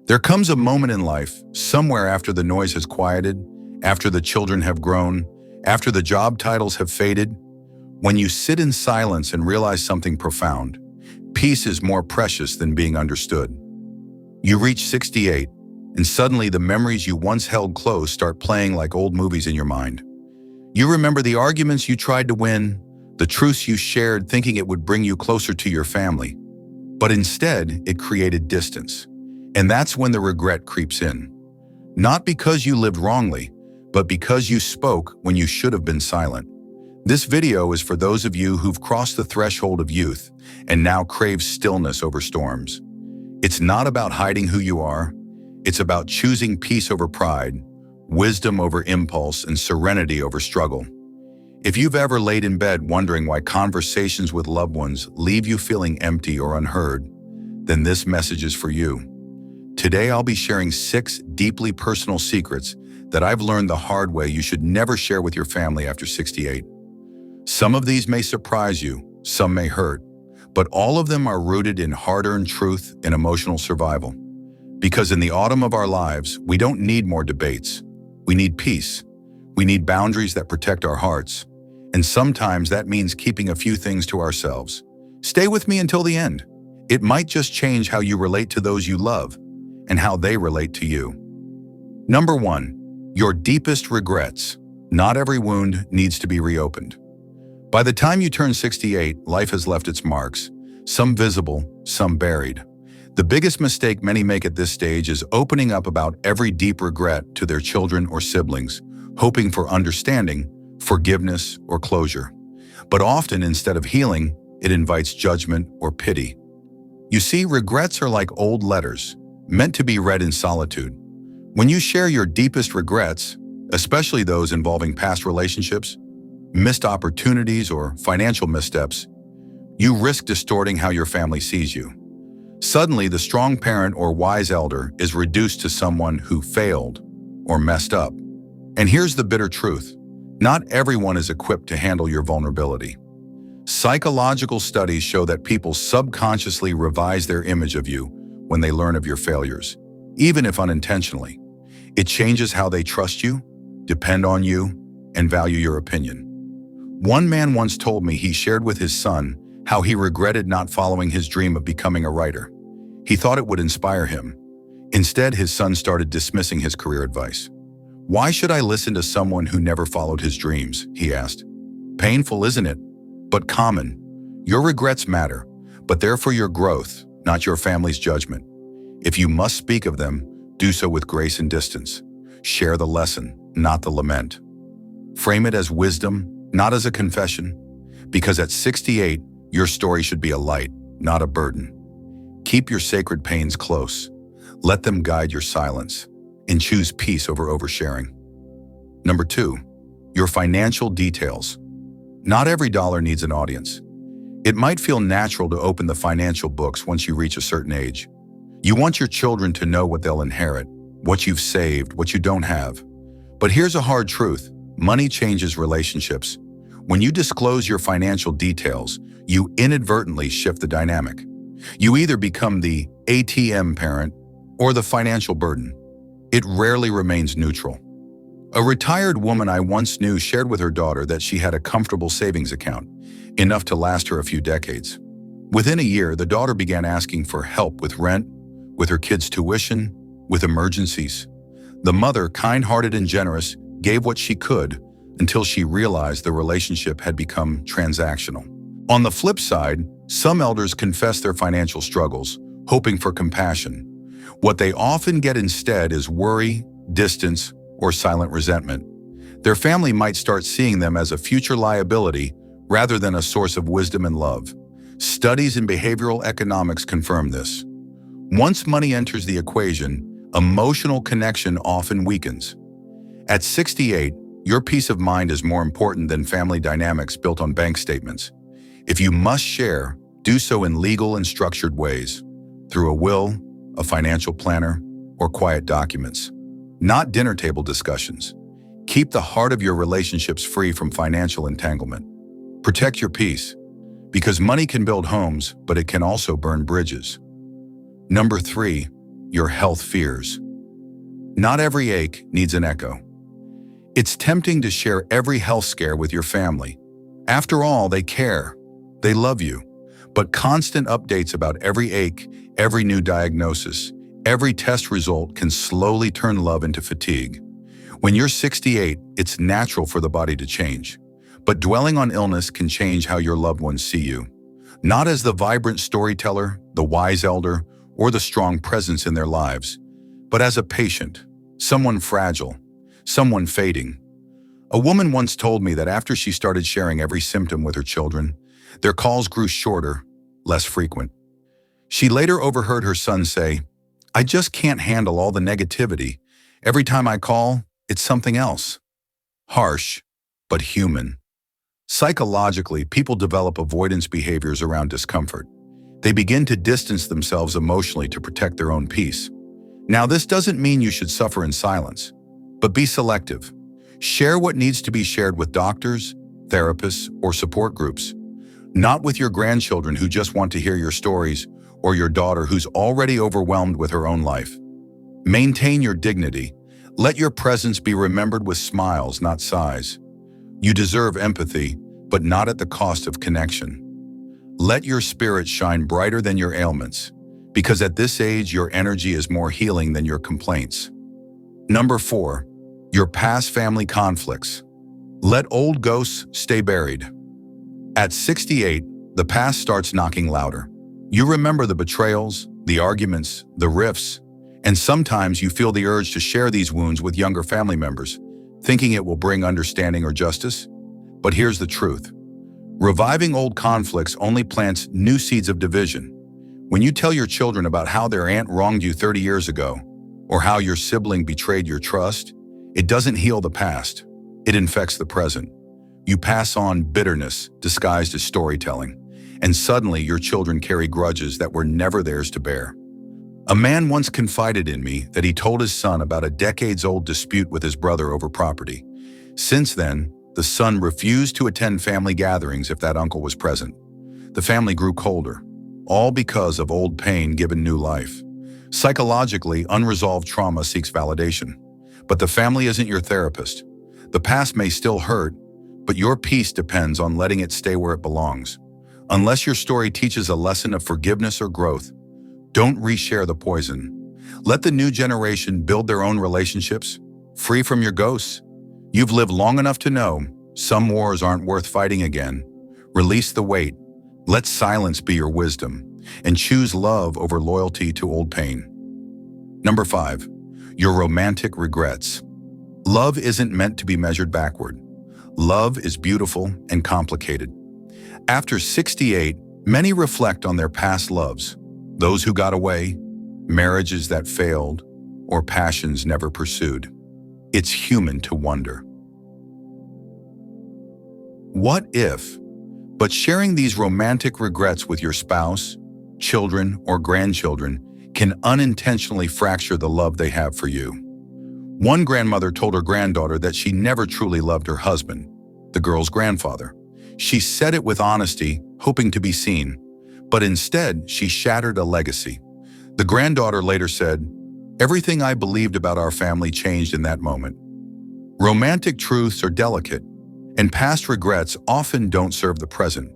There comes a moment in life, somewhere after the noise has quieted, after the children have grown, after the job titles have faded, when you sit in silence and realize something profound. Peace is more precious than being understood. You reach 68, and suddenly the memories you once held close start playing like old movies in your mind. You remember the arguments you tried to win, the truths you shared thinking it would bring you closer to your family. But instead, it created distance. And that's when the regret creeps in. Not because you lived wrongly, but because you spoke when you should have been silent. This video is for those of you who've crossed the threshold of youth and now crave stillness over storms. It's not about hiding who you are. It's about choosing peace over pride, wisdom over impulse, and serenity over struggle. If you've ever laid in bed wondering why conversations with loved ones leave you feeling empty or unheard, then this message is for you. Today, I'll be sharing 6 deeply personal secrets that I've learned the hard way you should never share with your family after 68. Some of these may surprise you, some may hurt, but all of them are rooted in hard-earned truth and emotional survival. Because in the autumn of our lives, we don't need more debates. We need peace. We need boundaries that protect our hearts. And sometimes that means keeping a few things to ourselves. Stay with me until the end. It might just change how you relate to those you love and how they relate to you. Number 1, your deepest regrets. Not every wound needs to be reopened. By the time you turn 68, life has left its marks, some visible, some buried. The biggest mistake many make at this stage is opening up about every deep regret to their children or siblings, hoping for understanding, forgiveness, or closure. But often, instead of healing, it invites judgment or pity. You see, regrets are like old letters, meant to be read in solitude. When you share your deepest regrets, especially those involving past relationships, missed opportunities, or financial missteps, you risk distorting how your family sees you. Suddenly, the strong parent or wise elder is reduced to someone who failed or messed up. And here's the bitter truth. Not everyone is equipped to handle your vulnerability. Psychological studies show that people subconsciously revise their image of you when they learn of your failures, even if unintentionally. It changes how they trust you, depend on you, and value your opinion. One man once told me he shared with his son how he regretted not following his dream of becoming a writer. He thought it would inspire him. Instead, his son started dismissing his career advice. "Why should I listen to someone who never followed his dreams?" he asked. Painful, isn't it? But common. Your regrets matter, but they're for your growth, not your family's judgment. If you must speak of them, do so with grace and distance. Share the lesson, not the lament. Frame it as wisdom, not as a confession, because at 68, your story should be a light, not a burden. Keep your sacred pains close. Let them guide your silence, and choose peace over oversharing. Number 2, your financial details. Not every dollar needs an audience. It might feel natural to open the financial books once you reach a certain age. You want your children to know what they'll inherit, what you've saved, what you don't have. But here's a hard truth. Money changes relationships. When you disclose your financial details, you inadvertently shift the dynamic. You either become the ATM parent or the financial burden. It rarely remains neutral. A retired woman I once knew shared with her daughter that she had a comfortable savings account, enough to last her a few decades. Within a year, the daughter began asking for help with rent, with her kids' tuition, with emergencies. The mother, kind-hearted and generous, gave what she could until she realized the relationship had become transactional. On the flip side, some elders confess their financial struggles, hoping for compassion. What they often get instead is worry, distance, or silent resentment. Their family might start seeing them as a future liability rather than a source of wisdom and love. Studies in behavioral economics confirm this. Once money enters the equation, emotional connection often weakens. At 68, your peace of mind is more important than family dynamics built on bank statements. If you must share, do so in legal and structured ways, through a will, a financial planner, or quiet documents. Not dinner table discussions. Keep the heart of your relationships free from financial entanglement. Protect your peace, because money can build homes, but it can also burn bridges. Number 3, your health fears. Not every ache needs an echo. It's tempting to share every health scare with your family. After all, they care. They love you. But constant updates about every ache, every new diagnosis, every test result can slowly turn love into fatigue. When you're 68, it's natural for the body to change. But dwelling on illness can change how your loved ones see you. Not as the vibrant storyteller, the wise elder, or the strong presence in their lives, but as a patient, someone fragile, someone fading. A woman once told me that after she started sharing every symptom with her children, their calls grew shorter, less frequent. She later overheard her son say, "I just can't handle all the negativity. Every time I call, it's something else." Harsh, but human. Psychologically, people develop avoidance behaviors around discomfort. They begin to distance themselves emotionally to protect their own peace. Now, this doesn't mean you should suffer in silence, but be selective. Share what needs to be shared with doctors, therapists, or support groups, not with your grandchildren who just want to hear your stories or your daughter who's already overwhelmed with her own life. Maintain your dignity. Let your presence be remembered with smiles, not sighs. You deserve empathy, but not at the cost of connection. Let your spirit shine brighter than your ailments, because at this age, your energy is more healing than your complaints. Number 4, your past family conflicts. Let old ghosts stay buried. At 68, the past starts knocking louder. You remember the betrayals, the arguments, the rifts, and sometimes you feel the urge to share these wounds with younger family members, thinking it will bring understanding or justice. But here's the truth. Reviving old conflicts only plants new seeds of division. When you tell your children about how their aunt wronged you 30 years ago, or how your sibling betrayed your trust, it doesn't heal the past. It infects the present. You pass on bitterness disguised as storytelling, and suddenly your children carry grudges that were never theirs to bear. A man once confided in me that he told his son about a decades-old dispute with his brother over property. Since then, the son refused to attend family gatherings if that uncle was present. The family grew colder, all because of old pain given new life. Psychologically, unresolved trauma seeks validation. But the family isn't your therapist. The past may still hurt, but your peace depends on letting it stay where it belongs. Unless your story teaches a lesson of forgiveness or growth, don't reshare the poison. Let the new generation build their own relationships, free from your ghosts. You've lived long enough to know some wars aren't worth fighting again. Release the weight. Let silence be your wisdom, and choose love over loyalty to old pain. Number 5, your romantic regrets. Love isn't meant to be measured backward. Love is beautiful and complicated. After 68, many reflect on their past loves. Those who got away, marriages that failed, or passions never pursued. It's human to wonder. What if? But sharing these romantic regrets with your spouse, children, or grandchildren can unintentionally fracture the love they have for you. One grandmother told her granddaughter that she never truly loved her husband, the girl's grandfather. She said it with honesty, hoping to be seen. But instead, she shattered a legacy. The granddaughter later said, "Everything I believed about our family changed in that moment." Romantic truths are delicate, and past regrets often don't serve the present.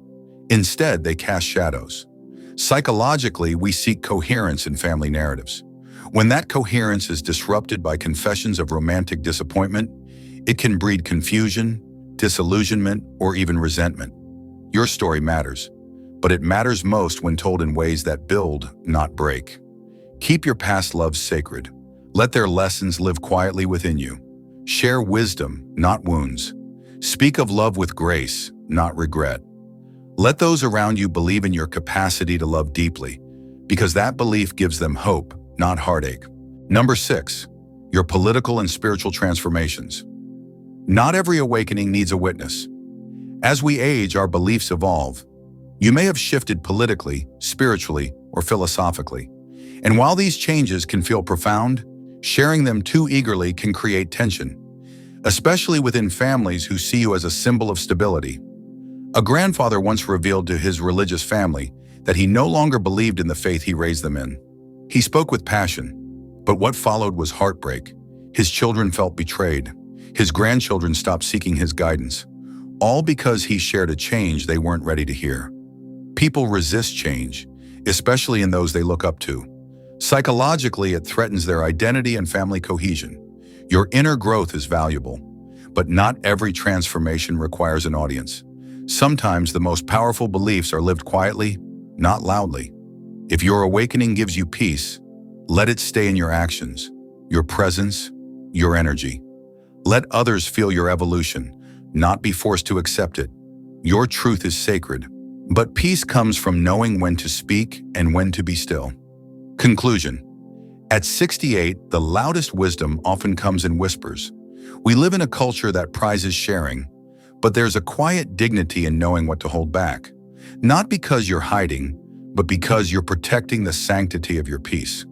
Instead, they cast shadows. Psychologically, we seek coherence in family narratives. When that coherence is disrupted by confessions of romantic disappointment, it can breed confusion, disillusionment, or even resentment. Your story matters. But it matters most when told in ways that build, not break. Keep your past loves sacred. Let their lessons live quietly within you. Share wisdom, not wounds. Speak of love with grace, not regret. Let those around you believe in your capacity to love deeply, because that belief gives them hope, not heartache. Number 6, your political and spiritual transformations. Not every awakening needs a witness. As we age, our beliefs evolve. You may have shifted politically, spiritually, or philosophically. And while these changes can feel profound, sharing them too eagerly can create tension, especially within families who see you as a symbol of stability. A grandfather once revealed to his religious family that he no longer believed in the faith he raised them in. He spoke with passion, But what followed was heartbreak. His children felt betrayed. His grandchildren stopped seeking his guidance, all because he shared a change they weren't ready to hear. People resist change, especially in those they look up to. Psychologically, it threatens their identity and family cohesion. Your inner growth is valuable, but not every transformation requires an audience. Sometimes the most powerful beliefs are lived quietly, not loudly. If your awakening gives you peace, let it stay in your actions, your presence, your energy. Let others feel your evolution, not be forced to accept it. Your truth is sacred, but peace comes from knowing when to speak and when to be still. Conclusion. At 68, the loudest wisdom often comes in whispers. We live in a culture that prizes sharing, but there's a quiet dignity in knowing what to hold back. Not because you're hiding, but because you're protecting the sanctity of your peace.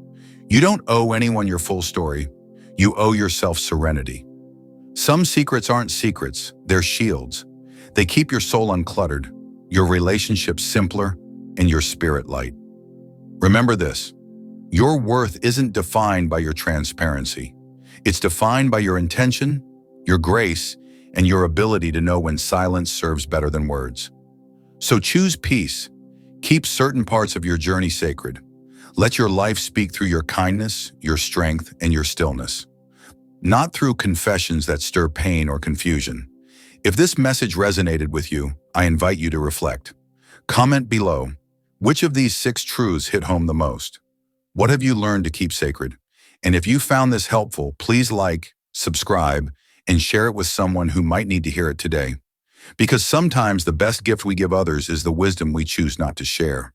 You don't owe anyone your full story. You owe yourself serenity. Some secrets aren't secrets, they're shields. They keep your soul uncluttered, your relationships simpler, and your spirit light. Remember this, your worth isn't defined by your transparency. It's defined by your intention, your grace, and your ability to know when silence serves better than words. So choose peace. Keep certain parts of your journey sacred. Let your life speak through your kindness, your strength, and your stillness. Not through confessions that stir pain or confusion. If this message resonated with you, I invite you to reflect. Comment below, which of these 6 truths hit home the most? What have you learned to keep sacred? And if you found this helpful, please like, subscribe, and share it with someone who might need to hear it today. Because sometimes the best gift we give others is the wisdom we choose not to share.